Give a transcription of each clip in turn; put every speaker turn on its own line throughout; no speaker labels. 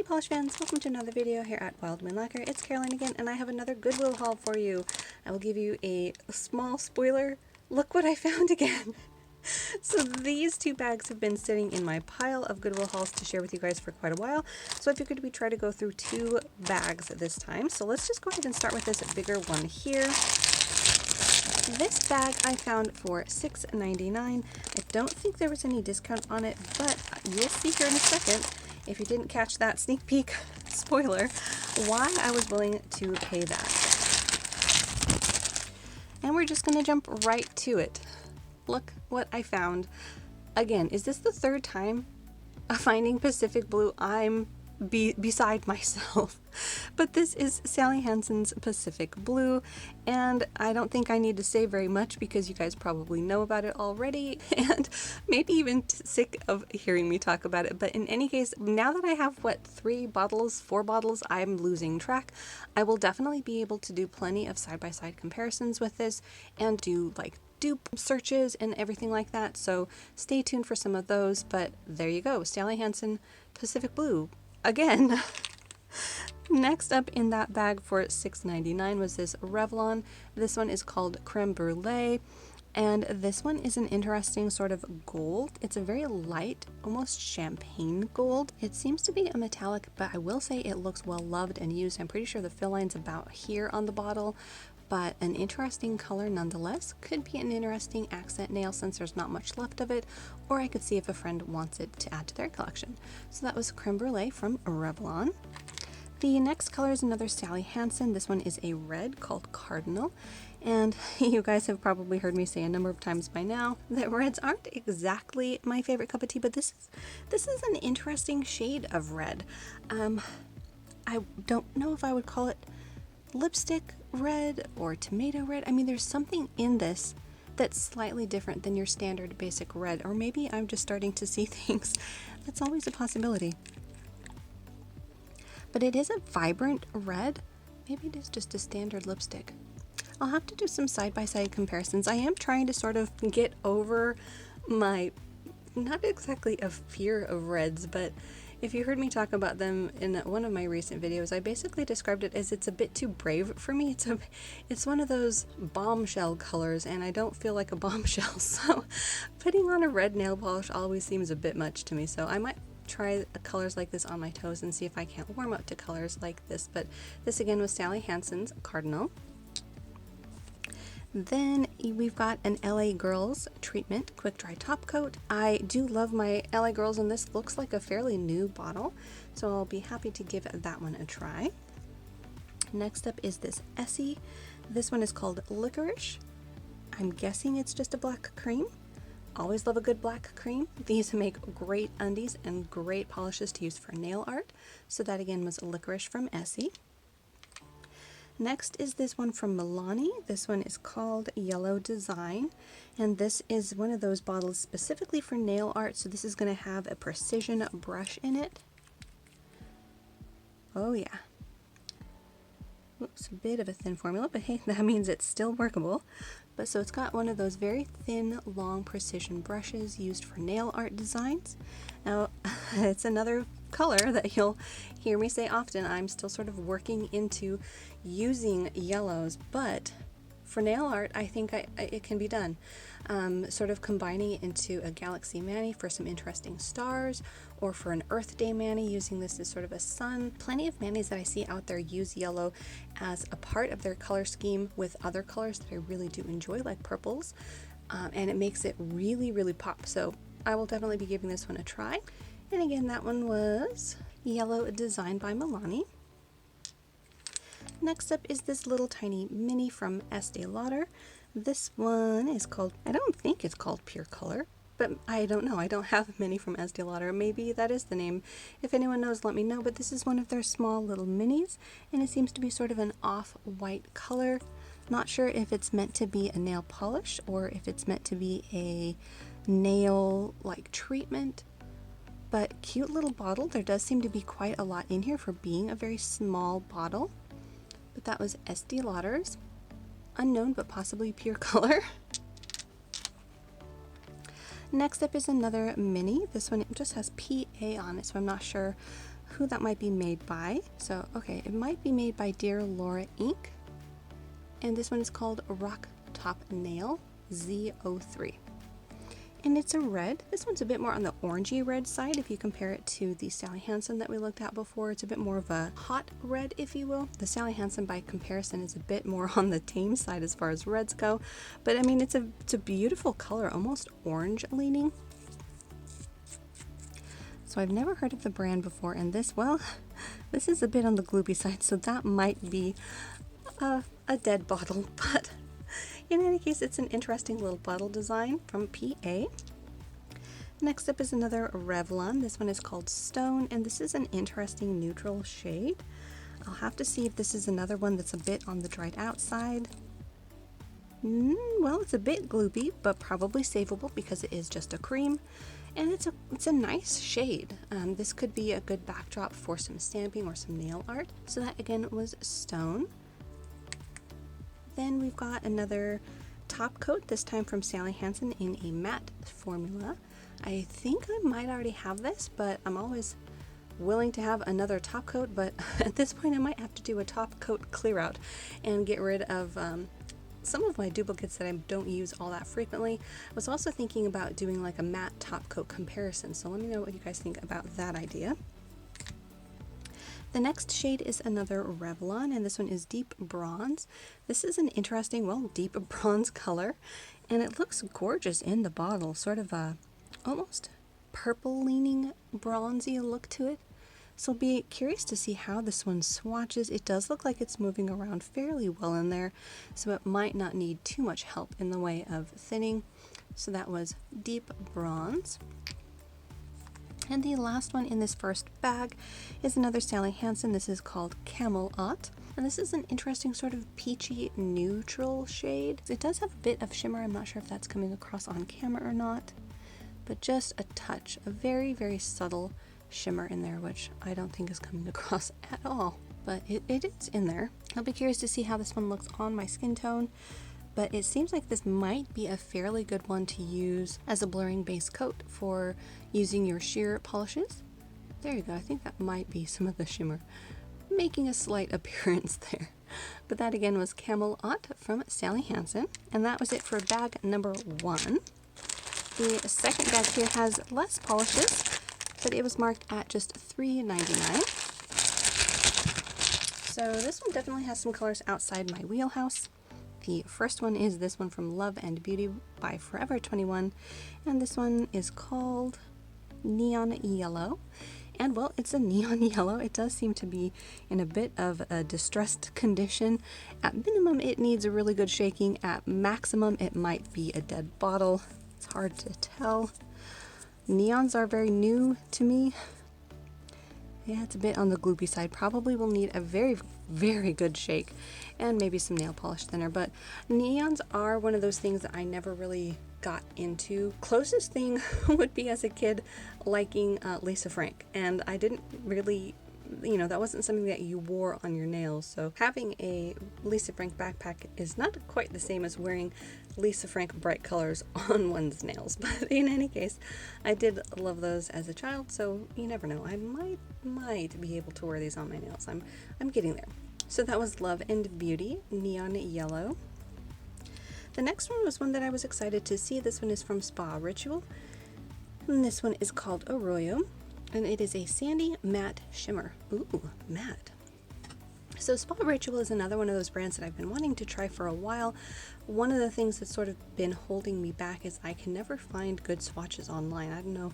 polish fans, welcome to another video here at Wild Wind Lacquer. It's Caroline again, and I have another Goodwill haul for you. I will give you a small spoiler. Look what I found again. So these two bags have been sitting in my pile of Goodwill hauls to share with you guys for quite a while. So I figured we'd try to go through two bags this time. So let's just go ahead and start with this bigger one here. This bag I found for $6.99. I don't think there was any discount on it, but you'll see here in a second, if you didn't catch that sneak peek spoiler, why I was willing to pay that. And we're just going to jump right to it. Look what I found. Again, is this the third time finding Pacific Blue? I'm beside myself. But this is Sally Hansen's Pacific Blue, and I don't think I need to say very much because you guys probably know about it already and maybe even sick of hearing me talk about it. But in any case, now that I have, what, 4 bottles, I'm losing track. I will definitely be able to do plenty of side-by-side comparisons with this and do like dupe searches and everything like that. So stay tuned for some of those, but there you go. Sally Hansen Pacific Blue. Again. Next up in that bag for $6.99 was this Revlon. This one is called Creme Brulee, and this one is an interesting sort of gold. It's a very light, almost champagne gold. It seems to be a metallic, but I will say it looks well loved and used. I'm pretty sure the fill line's about here on the bottle, but an interesting color nonetheless. Could be an interesting accent nail since there's not much left of it, or I could see if a friend wants it to add to their collection. So that was Creme Brulee from Revlon. The next color is another Sally Hansen. This one is a red called Cardinal, and you guys have probably heard me say a number of times by now that reds aren't exactly my favorite cup of tea, but this is an interesting shade of red. I don't know if I would call it lipstick red or tomato red. I mean, there's something in this that's slightly different than your standard basic red, or maybe I'm just starting to see things. That's always a possibility. But it is a vibrant red. Maybe it is just a standard lipstick. I'll have to do some side-by-side comparisons. I am trying to sort of get over my, not exactly a fear of reds, but if you heard me talk about them in one of my recent videos, I basically described it as it's a bit too brave for me. It's one of those bombshell colors, and I don't feel like a bombshell, so putting on a red nail polish always seems a bit much to me, so I might try colors like this on my toes and see if I can't warm up to colors like this. But this again was Sally Hansen's Cardinal. Then we've got an LA Girls Treatment Quick Dry Top Coat. I do love my LA Girls, and this looks like a fairly new bottle, so I'll be happy to give that one a try. Next up is this Essie. This one is called Licorice. I'm guessing it's just a black cream. Always love a good black cream. These make great undies and great polishes to use for nail art. So that again was Licorice from Essie. Next is this one from Milani. This one is called Yellow Design, and this is one of those bottles specifically for nail art, so this is going to have a precision brush in it. Oh yeah. Oops, a bit of a thin formula, but hey, that means it's still workable. But so it's got one of those very thin, long precision brushes used for nail art designs. Now, it's another color that you'll hear me say often. I'm still sort of working into using yellows, but for nail art, I think it can be done. Sort of combining it into a Galaxy Mani for some interesting stars, or for an Earth Day Mani, using this as sort of a sun. Plenty of manis that I see out there use yellow as a part of their color scheme with other colors that I really do enjoy, like purples, and it makes it really, really pop. So I will definitely be giving this one a try. And again, that one was Yellow Design by Milani. Next up is this little tiny mini from Estee Lauder. This one is called, I don't think it's called Pure Color, but I don't know. I don't have many from Estee Lauder. Maybe that is the name. If anyone knows, let me know. But this is one of their small little minis, and it seems to be sort of an off-white color. Not sure if it's meant to be a nail polish or if it's meant to be a nail-like treatment. But cute little bottle. There does seem to be quite a lot in here for being a very small bottle. But that was Estee Lauder's unknown but possibly Pure Color. Next up is another mini. This one just has PA on it, so I'm not sure who that might be made by. So, okay, it might be made by Dear Laura Inc. And this one is called Rock Top Nail Z03. And it's a red. This one's a bit more on the orangey red side if you compare it to the Sally Hansen that we looked at before. It's a bit more of a hot red, if you will. The Sally Hansen by comparison is a bit more on the tame side as far as reds go. But I mean, it's a beautiful color, almost orange leaning. So I've never heard of the brand before, and this, well, this is a bit on the gloopy side, so that might be a dead bottle, but in any case, it's an interesting little bottle design from PA. Next up is another Revlon. This one is called Stone, and this is an interesting neutral shade. I'll have to see if this is another one that's a bit on the dried out side. Well, it's a bit gloopy, but probably savable because it is just a cream, and it's a nice shade. This could be a good backdrop for some stamping or some nail art. So that again was Stone. Then we've got another top coat, this time from Sally Hansen in a matte formula. I think I might already have this, but I'm always willing to have another top coat, but at this point I might have to do a top coat clear out and get rid of some of my duplicates that I don't use all that frequently. I was also thinking about doing like a matte top coat comparison, so let me know what you guys think about that idea. The next shade is another Revlon, and this one is Deep Bronze. This is an interesting, well, deep bronze color, and it looks gorgeous in the bottle, sort of a almost purple-leaning bronzy look to it. So I'll be curious to see how this one swatches. It does look like it's moving around fairly well in there, so it might not need too much help in the way of thinning. So that was Deep Bronze. And the last one in this first bag is another Sally Hansen. This is called Camelot, and this is an interesting sort of peachy neutral shade. It does have a bit of shimmer. I'm not sure if that's coming across on camera or not, but just a touch, a very, very subtle shimmer in there, which I don't think is coming across at all, but it is in there. I'll be curious to see how this one looks on my skin tone, but it seems like this might be a fairly good one to use as a blurring base coat for using your sheer polishes. There you go. I think that might be some of the shimmer making a slight appearance there. But that again was Camelot from Sally Hansen, and that was it for bag number 1. The second bag here has less polishes, but it was marked at just $3.99. So this one definitely has some colors outside my wheelhouse. The first one is this one from Love and Beauty by Forever 21, and this one is called Neon Yellow. And well, it's a neon yellow. It does seem to be in a bit of a distressed condition. At minimum, it needs a really good shaking. At maximum, it might be a dead bottle. It's hard to tell. Neons are very new to me. Yeah, it's a bit on the gloopy side. Probably will need a very, very good shake and maybe some nail polish thinner, but neons are one of those things that I never really got into. Closest thing would be as a kid liking Lisa Frank, and I didn't really, that wasn't something that you wore on your nails, so having a Lisa Frank backpack is not quite the same as wearing Lisa Frank bright colors on one's nails. But in any case, I did love those as a child, so you never know, I might be able to wear these on my nails. I'm getting there. So that was Love and Beauty, Neon Yellow. The next one was one that I was excited to see. This one is from Spa Ritual, and this one is called Arroyo, and it is a sandy matte shimmer. Ooh, matte. So Spa Ritual is another one of those brands that I've been wanting to try for a while. One of the things that's sort of been holding me back is I can never find good swatches online. I don't know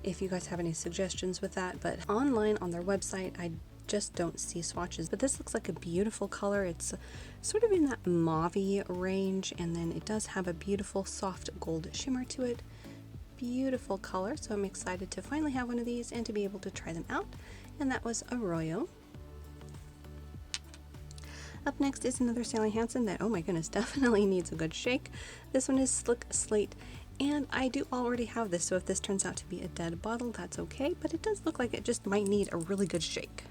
if you guys have any suggestions with that, but online on their website, I just don't see swatches. But this looks like a beautiful color. It's sort of in that mauve-y range, and then it does have a beautiful soft gold shimmer to it. Beautiful color, so I'm excited to finally have one of these and to be able to try them out. And that was Arroyo. Up next is another Sally Hansen that, oh my goodness, definitely needs a good shake. This one is Slick Slate, and I do already have this, so if this turns out to be a dead bottle, that's okay, but it does look like it just might need a really good shake.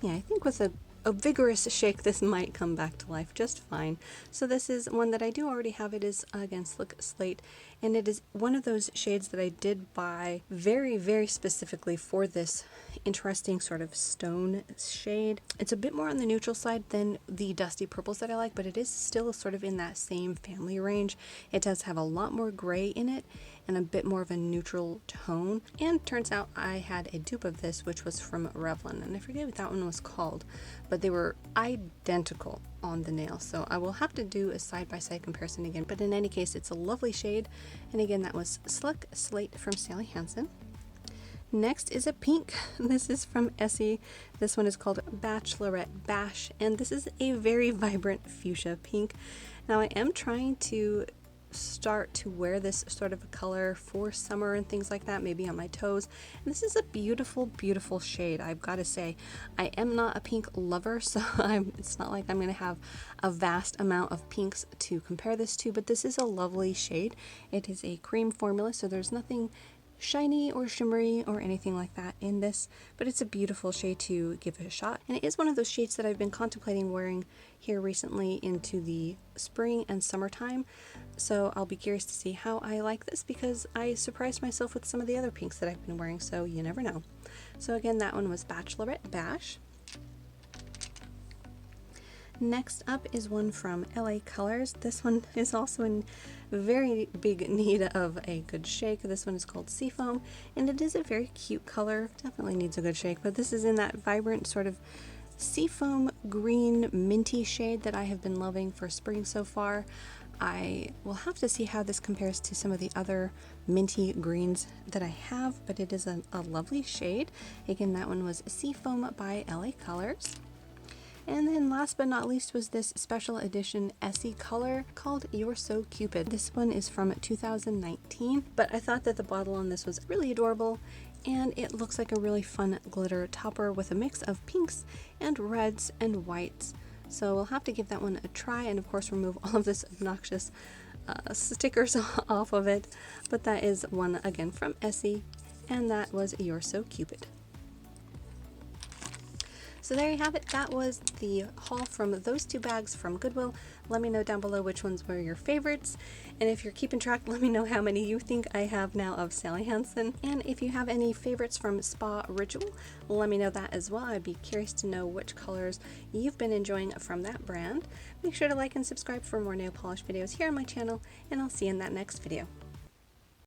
Yeah, I think with a vigorous shake, this might come back to life just fine. So this is one that I do already have. It is, again, Slick Slate, and it is one of those shades that I did buy very specifically for this interesting sort of stone shade. It's a bit more on the neutral side than the dusty purples that I like, but it is still sort of in that same family range. It does have a lot more gray in it and a bit more of a neutral tone. And turns out I had a dupe of this, which was from Revlon, and I forget what that one was called, but they were identical on the nail, so I will have to do a side-by-side comparison again. But in any case, it's a lovely shade, and again, that was Slick Slate from Sally Hansen. Next is a pink. This is from Essie. This one is called Bachelorette Bash, and this is a very vibrant fuchsia pink. Now I am trying to start to wear this sort of a color for summer and things like that, maybe on my toes. And this is a beautiful shade. I've got to say, I am not a pink lover, so it's not like I'm going to have a vast amount of pinks to compare this to, but this is a lovely shade. It is a cream formula, so there's nothing shiny or shimmery or anything like that in this, but it's a beautiful shade to give it a shot. And it is one of those shades that I've been contemplating wearing here recently into the spring and summertime, so I'll be curious to see how I like this, because I surprised myself with some of the other pinks that I've been wearing, so you never know. So again, that one was Bachelorette Bash. Next up is one from LA Colors. This one is also in very big need of a good shake. This one is called Seafoam, and it is a very cute color. Definitely needs a good shake, but this is in that vibrant sort of seafoam green minty shade that I have been loving for spring so far. I will have to see how this compares to some of the other minty greens that I have, but it is a lovely shade. Again, that one was Seafoam by LA Colors. And then last but not least was this special edition Essie color called You're So Cupid. This one is from 2019, but I thought that the bottle on this was really adorable, and it looks like a really fun glitter topper with a mix of pinks and reds and whites. So we'll have to give that one a try, and of course remove all of this obnoxious stickers off of it. But that is one again from Essie, and that was You're So Cupid. So there you have it. That was the haul from those two bags from Goodwill. Let me know down below which ones were your favorites. And if you're keeping track, let me know how many you think I have now of Sally Hansen. And if you have any favorites from Spa Ritual, let me know that as well. I'd be curious to know which colors you've been enjoying from that brand. Make sure to like and subscribe for more nail polish videos here on my channel, and I'll see you in that next video.